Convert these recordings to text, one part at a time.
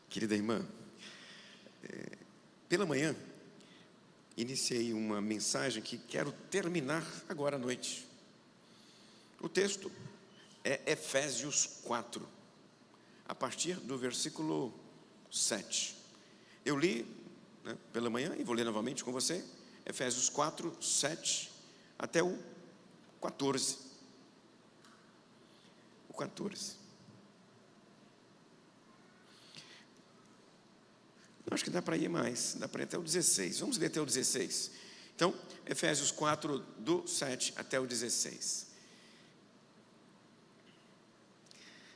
Querida irmã, pela manhã, iniciei uma mensagem que quero terminar agora à noite. O texto é Efésios 4, a partir do versículo 7. Eu li pela manhã e vou ler novamente com você, Efésios 4, 7 até o 14. O 14. Acho que dá para ir mais, dá para ir até o 16. Vamos ler até o 16. Então, Efésios 4, do 7 até o 16.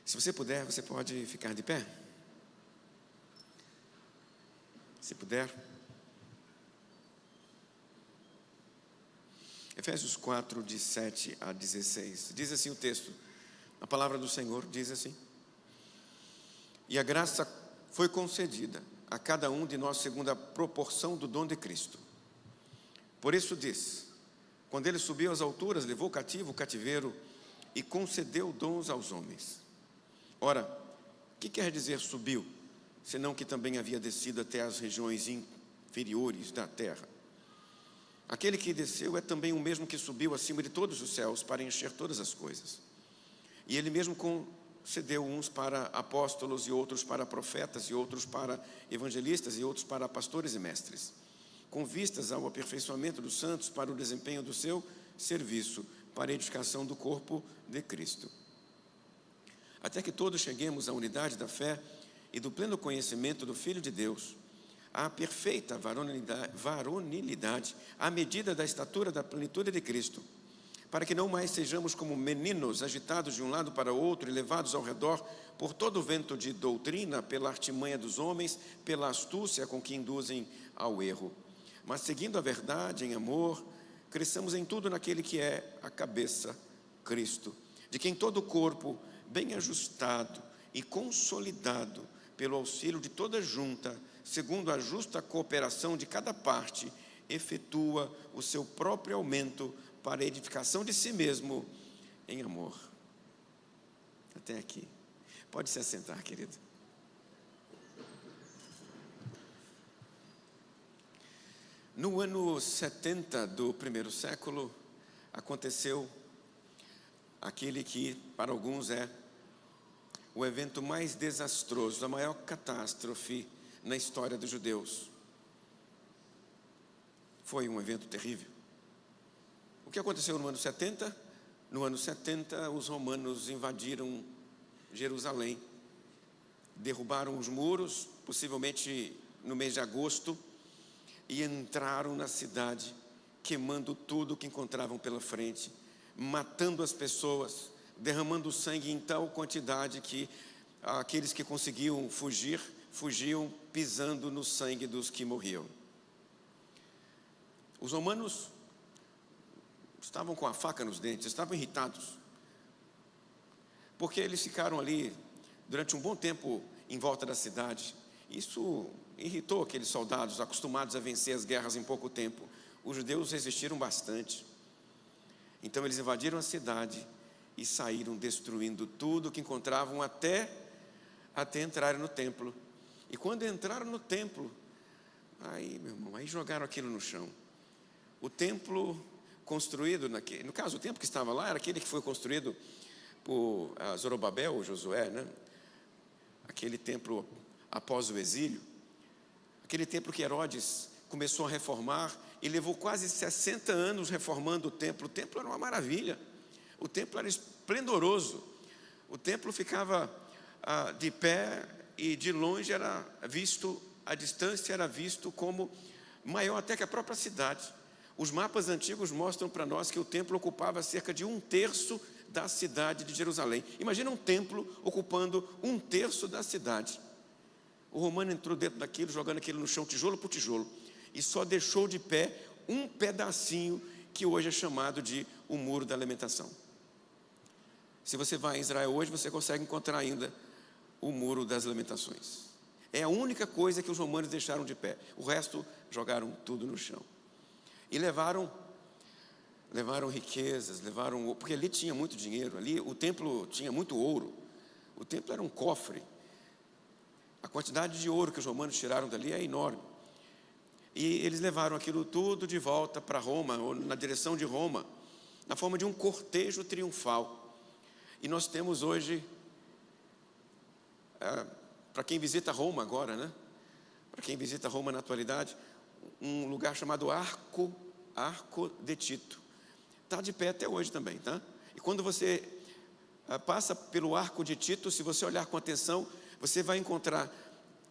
Se você puder, você pode ficar de pé? Se puder. Efésios 4, de 7 a 16. Diz assim o texto, a palavra do Senhor diz assim: E a graça foi concedida a cada um de nós segundo a proporção do dom de Cristo. Por isso diz, quando ele subiu às alturas, levou cativo o cativeiro e concedeu dons aos homens. Ora, o que quer dizer subiu, senão que também havia descido até as regiões inferiores da terra? Aquele que desceu é também o mesmo que subiu acima de todos os céus para encher todas as coisas. E ele mesmo concedeu uns para apóstolos e outros para profetas e outros para evangelistas e outros para pastores e mestres, com vistas ao aperfeiçoamento dos santos para o desempenho do seu serviço, para a edificação do corpo de Cristo, até que todos cheguemos à unidade da fé e do pleno conhecimento do Filho de Deus, à perfeita varonilidade, à medida da estatura da plenitude de Cristo, para que não mais sejamos como meninos, agitados de um lado para outro e levados ao redor por todo o vento de doutrina, pela artimanha dos homens, pela astúcia com que induzem ao erro. Mas seguindo a verdade em amor, cresçamos em tudo naquele que é a cabeça, Cristo, de quem todo o corpo, bem ajustado e consolidado pelo auxílio de toda junta, segundo a justa cooperação de cada parte, efetua o seu próprio aumento para a edificação de si mesmo em amor. Até aqui. Pode se assentar, querido. No ano 70 do primeiro século, aconteceu aquele que, para alguns, é o evento mais desastroso, a maior catástrofe na história dos judeus. Foi um evento terrível. O que aconteceu no ano 70? No ano 70, os romanos invadiram Jerusalém, derrubaram os muros, possivelmente no mês de agosto, e entraram na cidade, queimando tudo que encontravam pela frente, matando as pessoas, derramando sangue em tal quantidade que aqueles que conseguiam fugir, fugiam pisando no sangue dos que morriam. Os romanos estavam com a faca nos dentes, estavam irritados, porque eles ficaram ali durante um bom tempo em volta da cidade. Isso irritou aqueles soldados acostumados a vencer as guerras em pouco tempo. Os judeus resistiram bastante. Então eles invadiram a cidade e saíram destruindo tudo que encontravam até entrarem no templo. E quando entraram no templo, aí, meu irmão, aí jogaram aquilo no chão. O templo construído, no caso, o templo que estava lá era aquele que foi construído por Zorobabel, ou Josué, né? Aquele templo após o exílio, aquele templo que Herodes começou a reformar e levou quase 60 anos reformando o templo. O templo era uma maravilha, o templo era esplendoroso, o templo ficava de pé e de longe era visto, a distância era visto como maior até que a própria cidade. Os mapas antigos mostram para nós que o templo ocupava cerca de 1/3 da cidade de Jerusalém. Imagina um templo ocupando 1/3 da cidade. O romano entrou dentro daquilo, jogando aquilo no chão, tijolo por tijolo, e só deixou de pé um pedacinho que hoje é chamado de o Muro da Lamentação. Se você vai em Israel hoje, você consegue encontrar ainda o Muro das Lamentações. É a única coisa que os romanos deixaram de pé. O resto jogaram tudo no chão. E levaram riquezas, porque ali tinha muito dinheiro, ali o templo tinha muito ouro, o templo era um cofre. quantidade de ouro que os romanos tiraram dali é enorme. E eles levaram aquilo tudo de volta para Roma, ou na direção de Roma, na forma de um cortejo triunfal. E nós temos hoje, para quem visita Roma agora, né? Para quem visita Roma na atualidade, um lugar chamado Arco de Tito. Está de pé até hoje também, tá? E quando você passa pelo Arco de Tito, se você olhar com atenção, você vai encontrar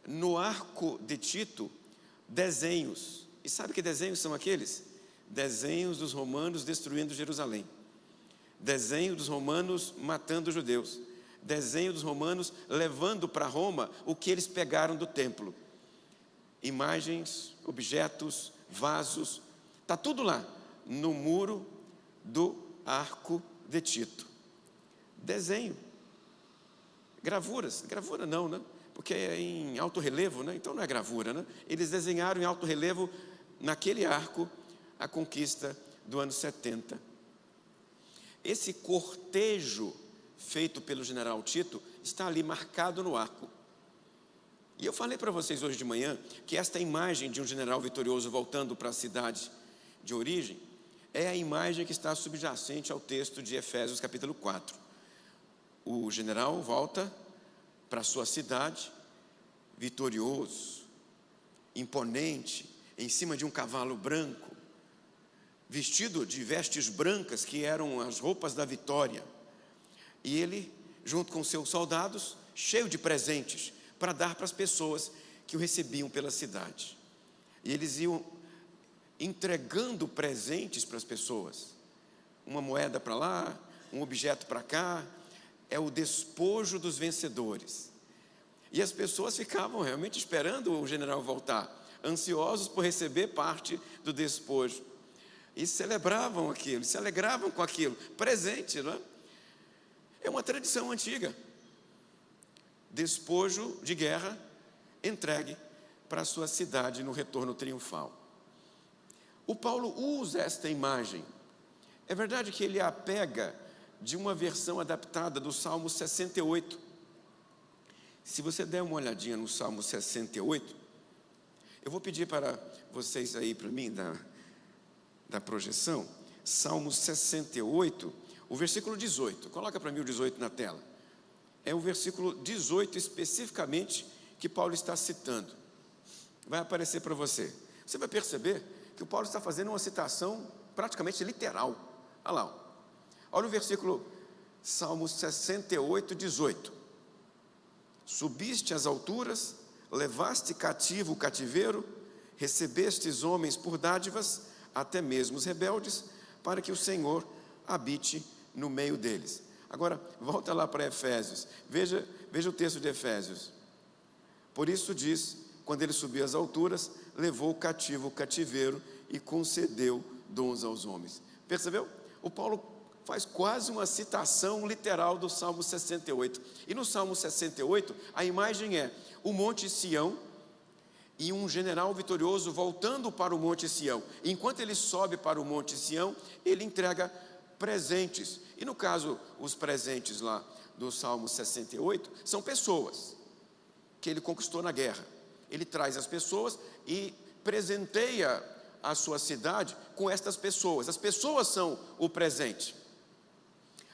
no Arco de Tito desenhos. E sabe que desenhos são aqueles? Desenhos dos romanos destruindo Jerusalém. Desenho dos romanos matando os judeus. Desenho dos romanos levando para Roma o que eles pegaram do templo. Imagens, objetos, vasos, está tudo lá no muro do Arco de Tito. Desenho, gravuras, gravura não, né? Porque é em alto relevo, né? Então não é gravura, né? Eles desenharam em alto relevo naquele arco a conquista do ano 70. Esse cortejo feito pelo general Tito está ali marcado no arco. E eu falei para vocês hoje de manhã que esta imagem de um general vitorioso voltando para a cidade de origem é a imagem que está subjacente ao texto de Efésios capítulo 4. O general volta para a sua cidade vitorioso, imponente, em cima de um cavalo branco, vestido de vestes brancas que eram as roupas da vitória. E ele, junto com seus soldados, cheio de presentes para dar para as pessoas que o recebiam pela cidade. E eles iam entregando presentes para as pessoas. Uma moeda para lá, um objeto para cá. É o despojo dos vencedores. E as pessoas ficavam realmente esperando o general voltar, ansiosos por receber parte do despojo. E celebravam aquilo, se alegravam com aquilo. Presente, não é? É uma tradição antiga. Despojo de guerra entregue para a sua cidade no retorno triunfal. O Paulo usa esta imagem. É verdade que ele a pega de uma versão adaptada do Salmo 68. Se você der uma olhadinha no Salmo 68, eu vou pedir para vocês aí para mim da projeção, Salmo 68, o versículo 18. Coloca para mim o 18 na tela. É o versículo 18 especificamente que Paulo está citando. Vai aparecer para você. Você vai perceber que o Paulo está fazendo uma citação praticamente literal. Olha lá. Olha o versículo, Salmo 68, 18. Subiste às alturas, levaste cativo o cativeiro, recebestes homens por dádivas, até mesmo os rebeldes, para que o Senhor habite no meio deles. Agora, volta lá para Efésios, veja o texto de Efésios. Por isso diz, quando ele subiu às alturas, levou cativo o cativeiro e concedeu dons aos homens. Percebeu? O Paulo faz quase uma citação literal do Salmo 68. E no Salmo 68, a imagem é o Monte Sião e um general vitorioso voltando para o Monte Sião. Enquanto ele sobe para o Monte Sião, ele entrega presentes. E no caso, os presentes lá do Salmo 68 são pessoas que ele conquistou na guerra. Ele traz as pessoas e presenteia a sua cidade com estas pessoas. As pessoas são o presente.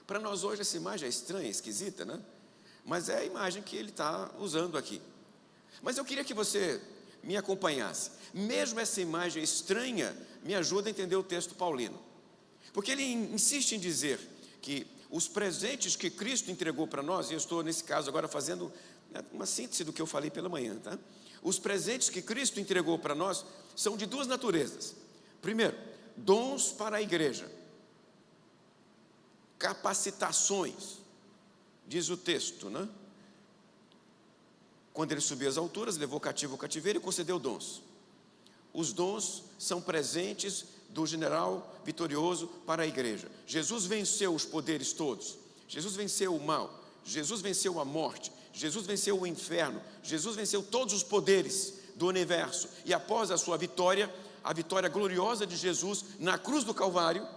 Para nós hoje essa imagem é estranha, esquisita, né? Mas é a imagem que ele está usando aqui. Mas eu queria que você me acompanhasse. Mesmo essa imagem estranha me ajuda a entender o texto paulino. Porque ele insiste em dizer que os presentes que Cristo entregou para nós, e eu estou nesse caso agora fazendo uma síntese do que eu falei pela manhã, tá? Os presentes que Cristo entregou para nós são de duas naturezas. Primeiro, dons para a igreja. Capacitações, diz o texto, né? Quando ele subiu às alturas, levou cativo o cativeiro e concedeu dons. Os dons são presentes do general vitorioso para a igreja. Jesus venceu os poderes todos. Jesus venceu o mal. Jesus venceu a morte. Jesus venceu o inferno. Jesus venceu todos os poderes do universo. E após a sua vitória, a vitória gloriosa de Jesus na cruz do Calvário,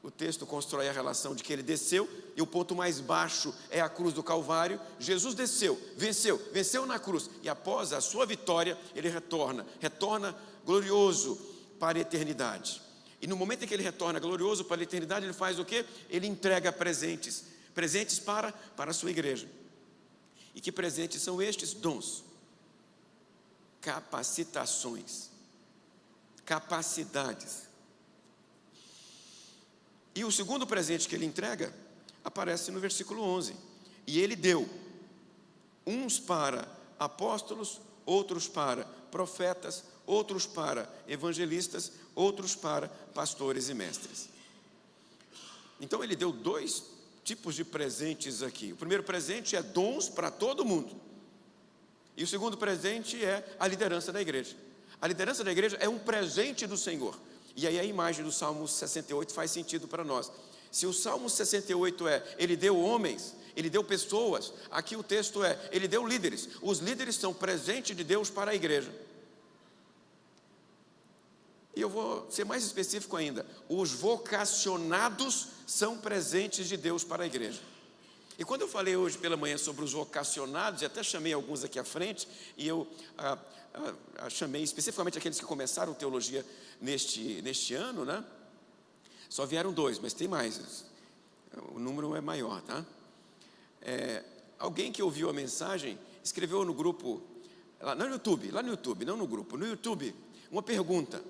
o texto constrói a relação de que ele desceu, e o ponto mais baixo é a cruz do Calvário. Jesus desceu, venceu na cruz, e após a sua vitória, ele retorna glorioso para a eternidade. E no momento em que ele retorna glorioso para a eternidade, ele faz o quê? Ele entrega presentes para a sua igreja. E que presentes são estes? Dons, capacitações, capacidades. E o segundo presente que ele entrega aparece no versículo 11. E ele deu uns para apóstolos, outros para profetas, outros para evangelistas, outros para pastores e mestres. Então ele deu dois tipos de presentes aqui. O primeiro presente é dons para todo mundo. E o segundo presente é a liderança da igreja. A liderança da igreja é um presente do Senhor. E aí a imagem do Salmo 68 faz sentido para nós. Se o Salmo 68 ele deu homens, ele deu pessoas, aqui o texto ele deu líderes. Os líderes são presente de Deus para a igreja. E eu vou ser mais específico ainda. Os vocacionados são presentes de Deus para a igreja. E quando eu falei hoje pela manhã sobre os vocacionados, e até chamei alguns aqui à frente, e eu chamei especificamente aqueles que começaram teologia neste ano, né? Só vieram 2, mas tem mais, o número é maior, tá? Alguém que ouviu a mensagem, escreveu no grupo, lá no YouTube, não no grupo, no YouTube, uma pergunta.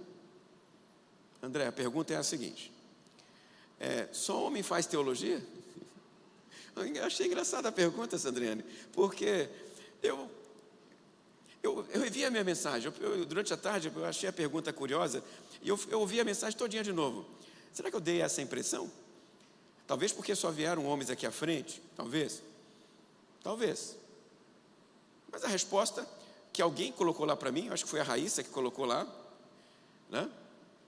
André, a pergunta é a seguinte: só homem faz teologia? Eu achei engraçada a pergunta, Sandriane, porque eu revi a minha mensagem, durante a tarde eu achei a pergunta curiosa, e eu ouvi a mensagem todinha de novo. Será que eu dei essa impressão? Talvez porque só vieram homens aqui à frente, talvez. Mas a resposta que alguém colocou lá para mim, eu acho que foi a Raíssa que colocou lá, né?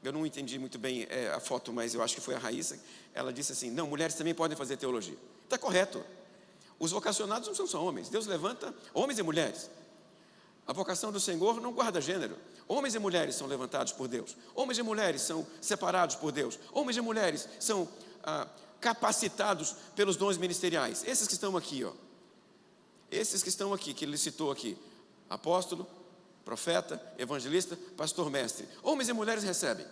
Eu não entendi muito bem a foto, mas eu acho que foi a Raíssa. Ela disse assim: não, mulheres também podem fazer teologia. Está correto. Os vocacionados não são só homens. Deus levanta homens e mulheres. A vocação do Senhor não guarda gênero. Homens e mulheres são levantados por Deus. Homens e mulheres são separados por Deus. Homens e mulheres são capacitados pelos dons ministeriais. Esses que estão aqui, que ele citou aqui: apóstolo, profeta, evangelista, pastor, mestre. Homens e mulheres recebem.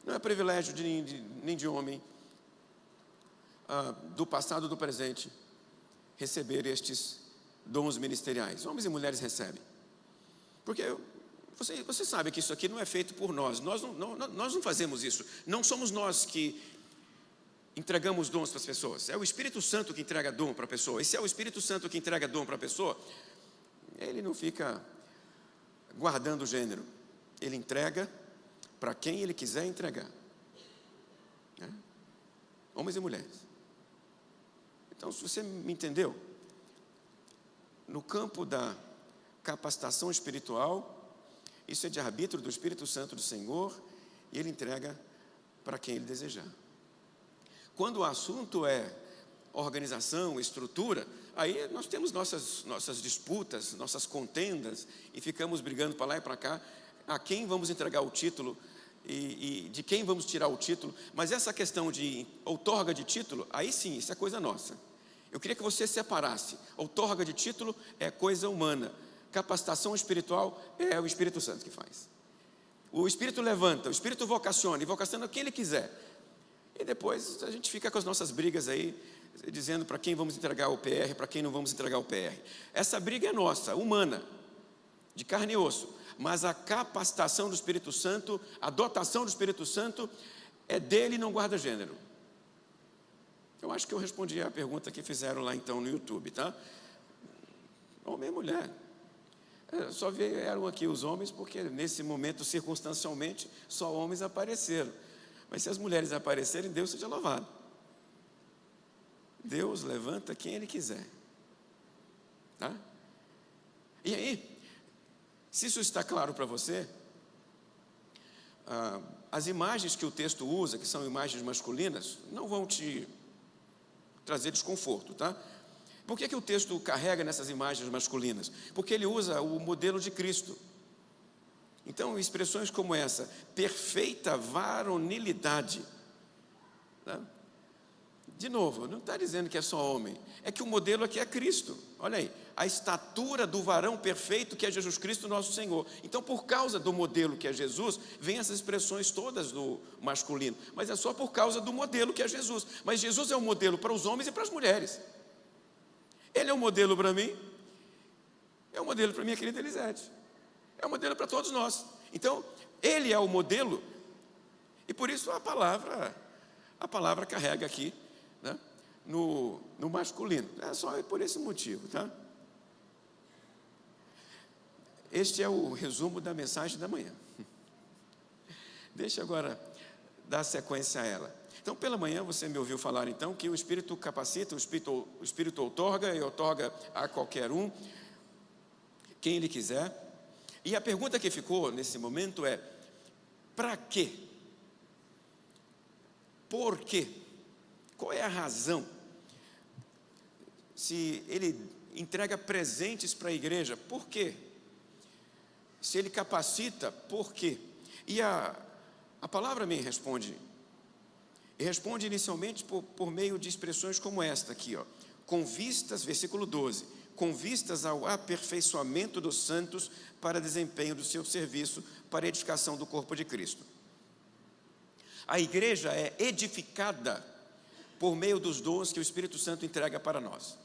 Não é privilégio nem de homem, do passado ou do presente, receber estes dons ministeriais. Homens e mulheres recebem. Porque você sabe que isso aqui não é feito por nós. Nós não fazemos isso. Não somos nós que entregamos dons para as pessoas. É o Espírito Santo que entrega dom para a pessoa. E se é o Espírito Santo que entrega dom para a pessoa, ele não fica guardando o gênero. Ele entrega para quem ele quiser entregar. Homens e mulheres. Então, se você me entendeu, no campo da capacitação espiritual, isso é de arbítrio do Espírito Santo do Senhor, e ele entrega para quem ele desejar. Quando o assunto é organização, estrutura, aí nós temos nossas disputas, nossas contendas, e ficamos brigando para lá e para cá, a quem vamos entregar o título, e de quem vamos tirar o título. Mas essa questão de outorga de título, aí sim, isso é coisa nossa. Eu queria que você separasse. Outorga de título é coisa humana. Capacitação espiritual é o Espírito Santo que faz. O Espírito levanta, o Espírito vocaciona, e vocaciona quem Ele quiser. E depois a gente fica com as nossas brigas aí, dizendo para quem vamos entregar o PR, para quem não vamos entregar o PR. Essa briga é nossa, humana, de carne e osso. Mas a capacitação do Espírito Santo, a dotação do Espírito Santo, é dele e não guarda gênero. Eu acho que eu respondi a pergunta que fizeram lá então no YouTube, tá? Homem e mulher. Só vieram aqui os homens porque nesse momento, circunstancialmente, só homens apareceram. Mas se as mulheres aparecerem, Deus seja louvado. Deus levanta quem Ele quiser. Tá? E aí, se isso está claro para você, as imagens que o texto usa, que são imagens masculinas, não vão te trazer desconforto, tá? Por que o texto carrega nessas imagens masculinas? Porque ele usa o modelo de Cristo. Então, expressões como essa, perfeita varonilidade, né? De novo, não está dizendo que é só homem, é que o modelo aqui é Cristo. Olha aí, a estatura do varão perfeito que é Jesus Cristo nosso Senhor. Então, por causa do modelo que é Jesus, vem essas expressões todas do masculino, mas é só por causa do modelo que é Jesus. Mas Jesus é um modelo para os homens e para as mulheres. Ele é um modelo para mim, é um modelo para minha querida Elisete, é um modelo para todos nós. Então, ele é o modelo, e por isso a palavra carrega aqui, né, no masculino. É só por esse motivo, tá? Este é o resumo da mensagem da manhã. Deixa agora dar sequência a ela. Então, pela manhã você me ouviu falar então que o Espírito capacita, o Espírito outorga e outorga a qualquer um, quem ele quiser. E a pergunta que ficou nesse momento é: para quê? Por quê? Qual é a razão? Se ele entrega presentes para a igreja, por quê? Se ele capacita, por quê? E a palavra me responde. E responde inicialmente por meio de expressões como esta aqui, ó. Com vistas, versículo 12, com vistas ao aperfeiçoamento dos santos para desempenho do seu serviço, para a edificação do corpo de Cristo. A igreja é edificada por meio dos dons que o Espírito Santo entrega para nós.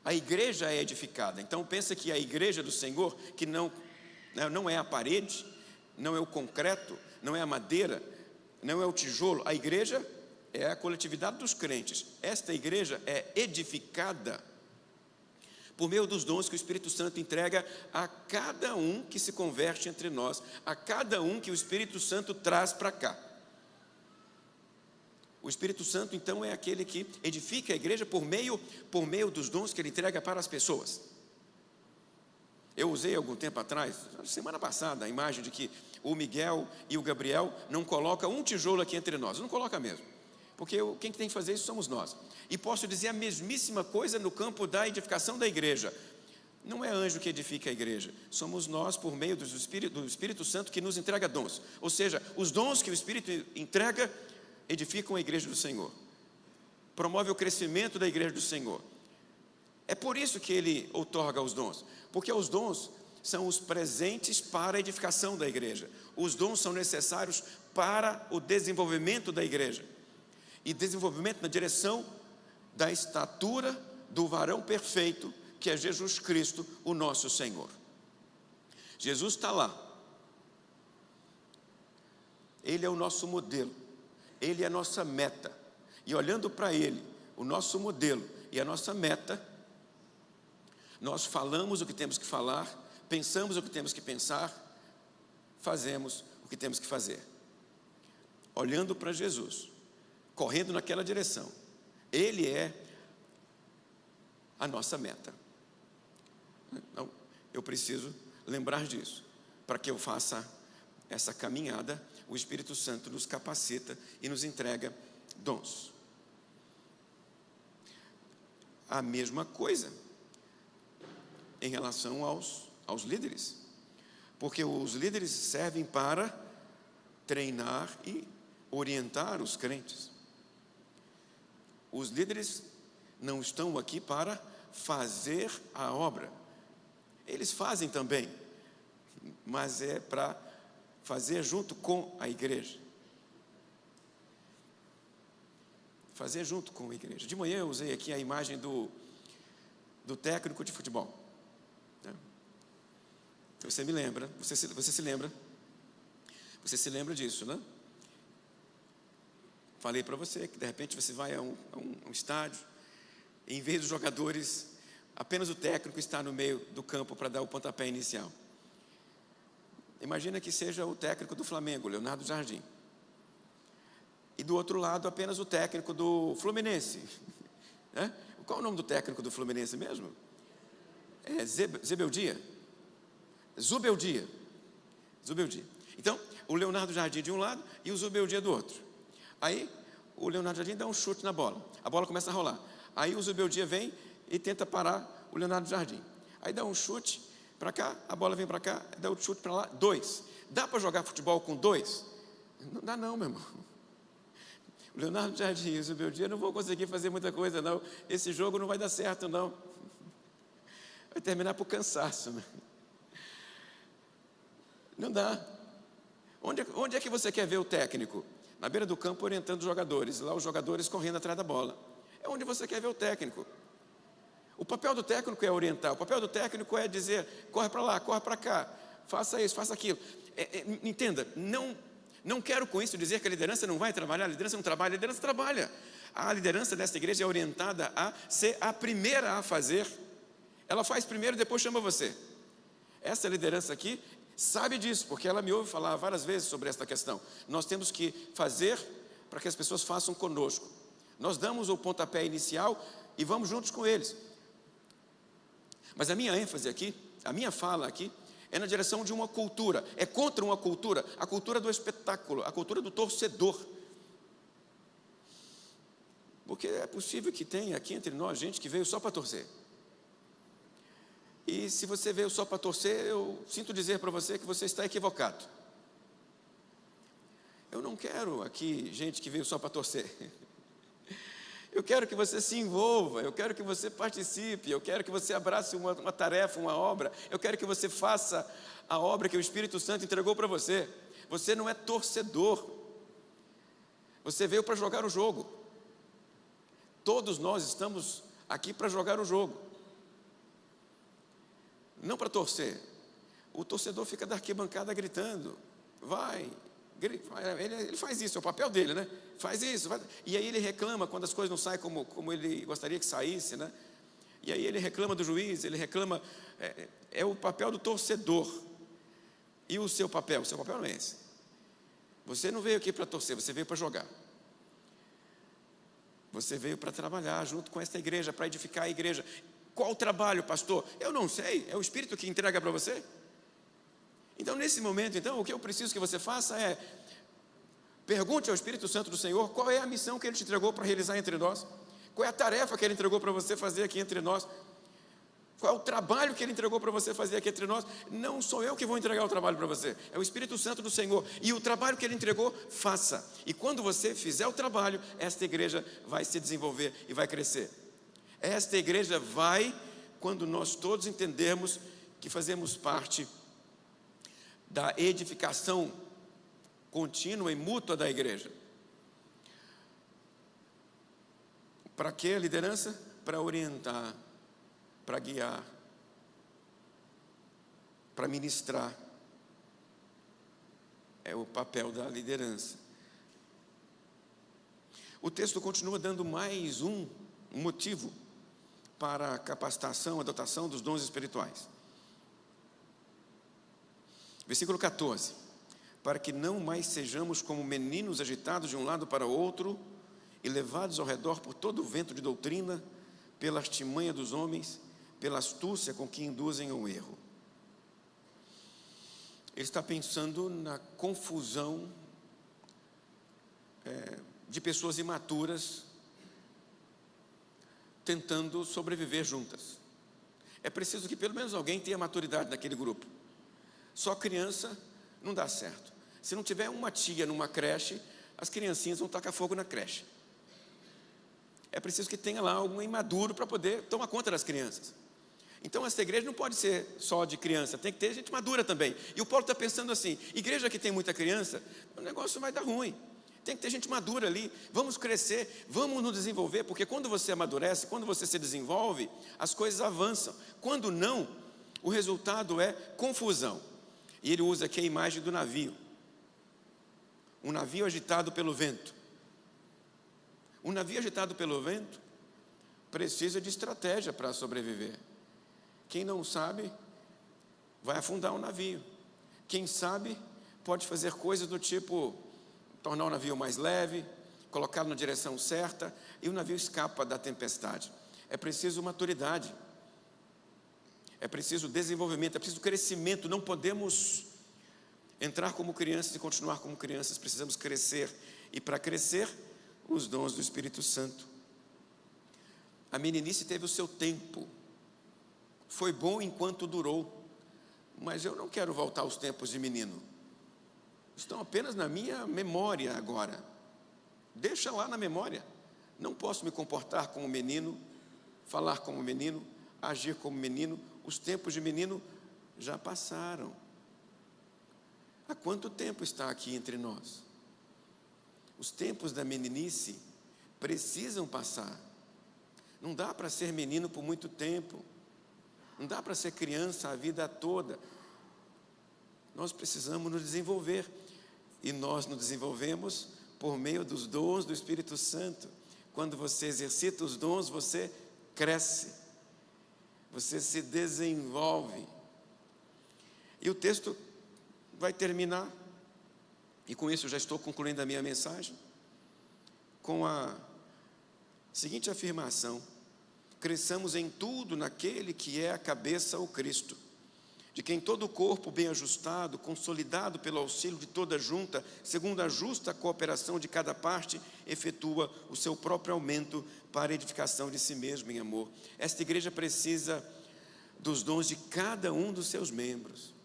A igreja é edificada. Então pensa que a igreja do Senhor, que não é a parede, não é o concreto, não é a madeira, não é o tijolo. A igreja é a coletividade dos crentes. Esta igreja é edificada por meio dos dons que o Espírito Santo entrega a cada um que se converte entre nós, a cada um que o Espírito Santo traz para cá. O Espírito Santo, então, é aquele que edifica a igreja por meio dos dons que ele entrega para as pessoas. Eu usei algum tempo atrás, semana passada, a imagem de que o Miguel e o Gabriel não colocam um tijolo aqui entre nós. Não coloca mesmo, porque quem tem que fazer isso somos nós. E posso dizer a mesmíssima coisa no campo da edificação da igreja. Não é anjo que edifica a igreja, somos nós por meio do Espírito Santo que nos entrega dons. Ou seja, os dons que o Espírito entrega edificam a igreja do Senhor, promove o crescimento da igreja do Senhor. É por isso que ele outorga os dons, porque os dons são os presentes para a edificação da igreja. Os dons são necessários para o desenvolvimento da igreja, e desenvolvimento na direção da estatura do varão perfeito, que é Jesus Cristo, o nosso Senhor. Jesus está lá, ele é o nosso modelo, ele é a nossa meta, e olhando para ele, o nosso modelo e a nossa meta, nós falamos o que temos que falar, pensamos o que temos que pensar, fazemos o que temos que fazer, olhando para Jesus, correndo naquela direção. Ele é a nossa meta. Então, eu preciso lembrar disso, para que eu faça essa caminhada. O Espírito Santo nos capacita e nos entrega dons. A mesma coisa em relação aos líderes, porque os líderes servem para treinar e orientar os crentes. Os líderes não estão aqui para fazer a obra, eles fazem também, mas é para fazer junto com a igreja. Fazer junto com a igreja. De manhã eu usei aqui a imagem do técnico de futebol. Você me lembra, você se lembra? Você se lembra disso, né? Falei para você que de repente você vai a um estádio, e em vez dos jogadores, apenas o técnico está no meio do campo para dar o pontapé inicial. Imagina que seja o técnico do Flamengo, Leonardo Jardim, e do outro lado apenas o técnico do Fluminense, né? Qual é o nome do técnico do Fluminense mesmo? É Zubeldia. Então, o Leonardo Jardim de um lado e o Zubeldia do outro. Aí, o Leonardo Jardim dá um chute na bola, a bola começa a rolar. Aí o Zubeldia vem e tenta parar o Leonardo Jardim. Aí dá um chute para cá, a bola vem para cá, dá outro chute para lá, 2. Dá para jogar futebol com 2? Não dá não, meu irmão. Leonardo Jardim, o meu dia eu não vou conseguir fazer muita coisa, não. Esse jogo não vai dar certo, não. Vai terminar por cansaço, né? Não dá. Onde é que você quer ver o técnico? Na beira do campo orientando os jogadores, lá os jogadores correndo atrás da bola. É onde você quer ver o técnico. O papel do técnico é orientar, o papel do técnico é dizer, corre para lá, corre para cá, faça isso, faça aquilo. Entenda, não quero com isso dizer que a liderança não vai trabalhar, a liderança não trabalha, a liderança trabalha. A liderança desta igreja é orientada a ser a primeira a fazer. Ela faz primeiro, depois chama você. Essa liderança aqui sabe disso, porque ela me ouve falar várias vezes sobre esta questão. Nós temos que fazer para que as pessoas façam conosco. Nós damos o pontapé inicial e vamos juntos com eles. Mas a minha ênfase aqui, a minha fala aqui, é na direção de uma cultura, é contra uma cultura, a cultura do espetáculo, a cultura do torcedor. Porque é possível que tenha aqui entre nós gente que veio só para torcer. E se você veio só para torcer, eu sinto dizer para você que você está equivocado. Eu não quero aqui gente que veio só para torcer. Eu quero que você se envolva, eu quero que você participe, eu quero que você abrace uma tarefa, uma obra, eu quero que você faça a obra que o Espírito Santo entregou para você. Você não é torcedor, você veio para jogar o jogo. Todos nós estamos aqui para jogar o jogo, não para torcer. O torcedor fica da arquibancada gritando, ele faz isso, é o papel dele, né? Faz isso, e aí ele reclama quando as coisas não saem como ele gostaria que saísse, né? E aí ele reclama do juiz, ele reclama, é o papel do torcedor. E o seu papel? O seu papel não é esse. Você não veio aqui para torcer, você veio para jogar. Você veio para trabalhar junto com esta igreja, para edificar a igreja. Qual o trabalho, pastor? Eu não sei, é o Espírito que entrega para você. Então, nesse momento, o que eu preciso que você faça é pergunte ao Espírito Santo do Senhor qual é a missão que Ele te entregou para realizar entre nós, qual é a tarefa que Ele entregou para você fazer aqui entre nós, qual é o trabalho que Ele entregou para você fazer aqui entre nós. Não sou eu que vou entregar o trabalho para você, é o Espírito Santo do Senhor, e o trabalho que Ele entregou, faça, e quando você fizer o trabalho, esta igreja vai se desenvolver e vai crescer. Esta igreja vai, quando nós todos entendermos que fazemos parte da edificação contínua e mútua da igreja. Para que a liderança? Para orientar, para guiar, para ministrar. É o papel da liderança. O texto continua dando mais um motivo para a capacitação, a dotação dos dons espirituais. Versículo 14: para que não mais sejamos como meninos agitados de um lado para o outro e levados ao redor por todo o vento de doutrina, pela artimanha dos homens, pela astúcia com que induzem ao erro. Ele está pensando na confusão de pessoas imaturas tentando sobreviver juntas. É preciso que pelo menos alguém tenha maturidade naquele grupo. Só criança não dá certo. Se não tiver uma tia numa creche, as criancinhas vão tacar fogo na creche. É preciso que tenha lá algum imaduro para poder tomar conta das crianças. Então essa igreja não pode ser só de criança, tem que ter gente madura também. E o Paulo está pensando assim: igreja que tem muita criança, o negócio vai dar ruim. Tem que ter gente madura ali, vamos crescer, vamos nos desenvolver, porque quando você amadurece, quando você se desenvolve, as coisas avançam. Quando não, o resultado é confusão. E ele usa aqui a imagem do navio. Um navio agitado pelo vento. Um navio agitado pelo vento precisa de estratégia para sobreviver. Quem não sabe, vai afundar o navio. Quem sabe, pode fazer coisas do tipo tornar o navio mais leve, colocá-lo na direção certa, e o navio escapa da tempestade. É preciso maturidade. É preciso desenvolvimento, é preciso crescimento. Não podemos entrar como crianças e continuar como crianças. Precisamos crescer. E para crescer, os dons do Espírito Santo. A meninice teve o seu tempo. Foi bom enquanto durou. Mas eu não quero voltar aos tempos de menino. Estão apenas na minha memória agora. Deixa lá na memória. Não posso me comportar como menino, falar como menino, agir como menino. Os tempos de menino já passaram. Há quanto tempo está aqui entre nós? Os tempos da meninice precisam passar. Não dá para ser menino por muito tempo. Não dá para ser criança a vida toda. Nós precisamos nos desenvolver. E nós nos desenvolvemos por meio dos dons do Espírito Santo. Quando você exercita os dons, você cresce. Você se desenvolve. E o texto vai terminar, e com isso eu já estou concluindo a minha mensagem, com a seguinte afirmação: cresçamos em tudo naquele que é a cabeça, o Cristo, de quem todo o corpo bem ajustado, consolidado pelo auxílio de toda junta, segundo a justa cooperação de cada parte, efetua o seu próprio aumento para a edificação de si mesmo em amor. Esta igreja precisa dos dons de cada um dos seus membros.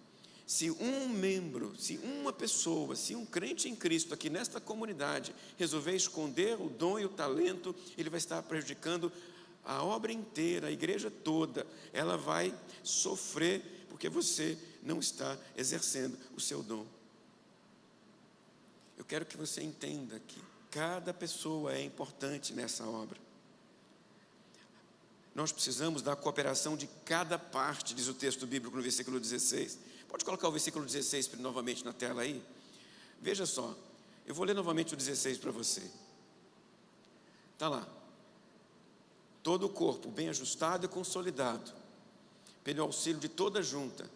Se um membro, se uma pessoa, se um crente em Cristo aqui nesta comunidade resolver esconder o dom e o talento, ele vai estar prejudicando a obra inteira, a igreja toda. Ela vai sofrer porque você não está exercendo o seu dom. Eu quero que você entenda que cada pessoa é importante nessa obra. Nós precisamos da cooperação de cada parte, diz o texto bíblico no versículo 16. Pode colocar o versículo 16 novamente na tela aí? Veja só, eu vou ler novamente o 16 para você. Está lá. Todo o corpo bem ajustado e consolidado, pelo auxílio de toda junta,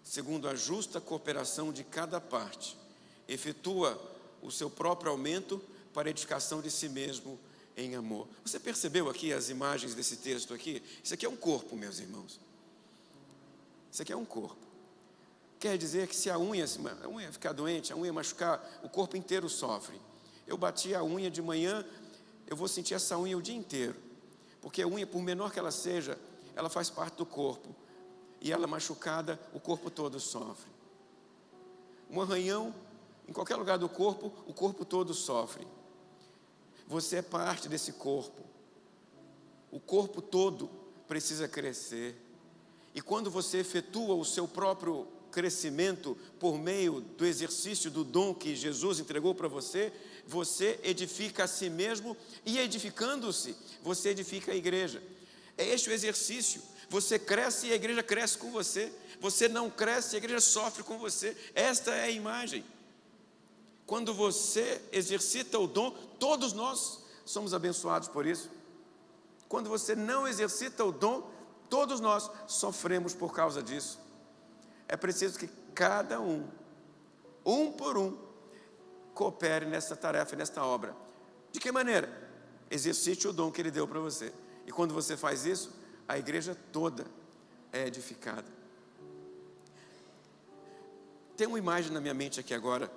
segundo a justa cooperação de cada parte, efetua o seu próprio aumento para a edificação de si mesmo em amor. Você percebeu aqui as imagens desse texto aqui? Isso aqui é um corpo, meus irmãos. Isso aqui é um corpo. Quer dizer que se a unha ficar doente, a unha machucar, o corpo inteiro sofre. Eu bati a unha de manhã, eu vou sentir essa unha o dia inteiro. Porque a unha, por menor que ela seja, ela faz parte do corpo. E ela machucada, o corpo todo sofre. Um arranhão, em qualquer lugar do corpo, o corpo todo sofre. Você é parte desse corpo. O corpo todo precisa crescer. E quando você efetua o seu próprio crescimento por meio do exercício do dom que Jesus entregou para você, você edifica a si mesmo e, edificando-se, você edifica a igreja. É este o exercício. Você cresce e a igreja cresce com você. Você não cresce e a igreja sofre com você. Esta é a imagem. Quando você exercita o dom, todos nós somos abençoados por isso. Quando você não exercita o dom, todos nós sofremos por causa disso. É preciso que cada um por um, coopere nessa tarefa, nesta obra. De que maneira? Exercite o dom que Ele deu para você. E quando você faz isso, a igreja toda é edificada. Tem uma imagem na minha mente aqui agora,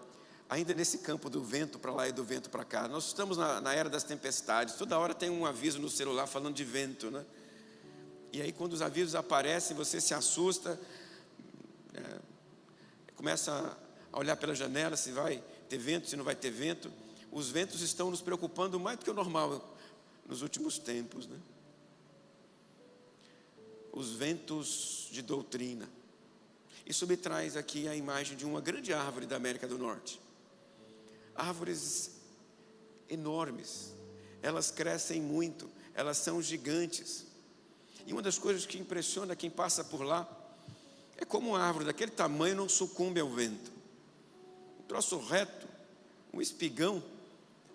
ainda nesse campo do vento para lá e do vento para cá. Nós estamos na era das tempestades. Toda hora tem um aviso no celular falando de vento, né? E aí quando os avisos aparecem, você se assusta, começa a olhar pela janela se vai ter vento, se não vai ter vento. Os ventos estão nos preocupando mais do que o normal nos últimos tempos, né? Os ventos de doutrina. Isso me traz aqui a imagem de uma grande árvore da América do Norte. Árvores enormes, elas crescem muito, elas são gigantes. E uma das coisas que impressiona quem passa por lá é como uma árvore daquele tamanho não sucumbe ao vento. Um troço reto, um espigão,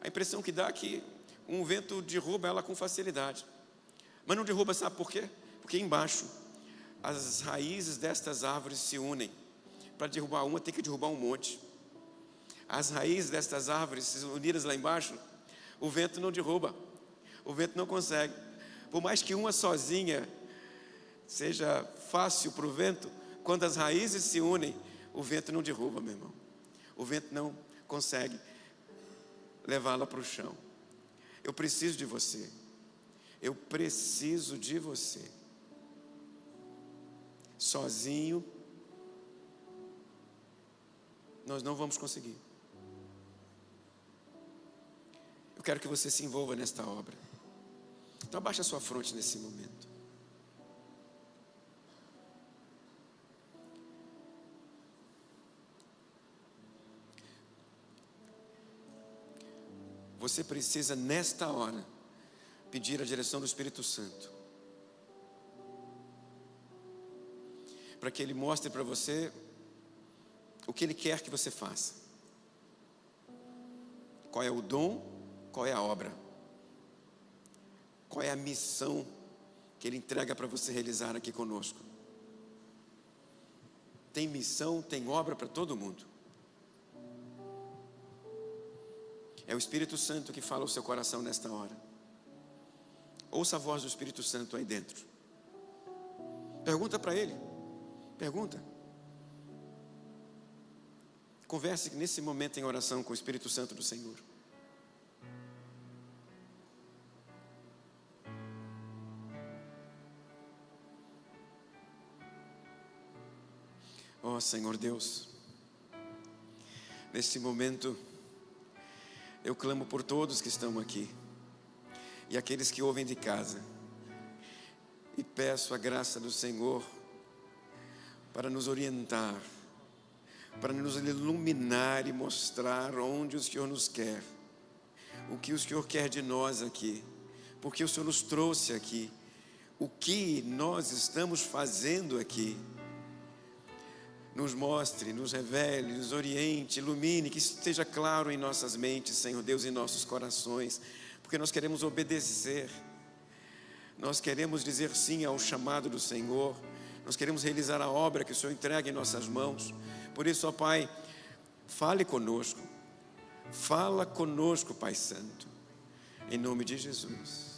a impressão que dá é que um vento derruba ela com facilidade. Mas não derruba, sabe por quê? Porque embaixo as raízes destas árvores se unem. Para derrubar uma tem que derrubar um monte. As raízes destas árvores unidas lá embaixo, o vento não derruba, o vento não consegue. Por mais que uma sozinha seja fácil para o vento, quando as raízes se unem, o vento não derruba, meu irmão. O vento não consegue levá-la para o chão. Eu preciso de você. Eu preciso de você. Sozinho, nós não vamos conseguir. Eu quero que você se envolva nesta obra. Então abaixa a sua fronte nesse momento. Você precisa, nesta hora, pedir a direção do Espírito Santo, para que Ele mostre para você o que Ele quer que você faça. Qual é o dom, qual é a obra, qual é a missão que Ele entrega para você realizar aqui conosco. Tem missão, tem obra para todo mundo. É o Espírito Santo que fala ao seu coração nesta hora. Ouça a voz do Espírito Santo aí dentro. Pergunta para Ele. Pergunta. Converse nesse momento em oração com o Espírito Santo do Senhor. Ó Senhor Deus, neste momento eu clamo por todos que estão aqui e aqueles que ouvem de casa, e peço a graça do Senhor para nos orientar, para nos iluminar e mostrar onde o Senhor nos quer, o que o Senhor quer de nós aqui, porque o Senhor nos trouxe aqui, o que nós estamos fazendo aqui. Nos mostre, nos revele, nos oriente, ilumine, que isso esteja claro em nossas mentes, Senhor Deus, em nossos corações, porque nós queremos obedecer, nós queremos dizer sim ao chamado do Senhor, nós queremos realizar a obra que o Senhor entrega em nossas mãos. Por isso, ó Pai, fale conosco, fala conosco, Pai Santo, em nome de Jesus.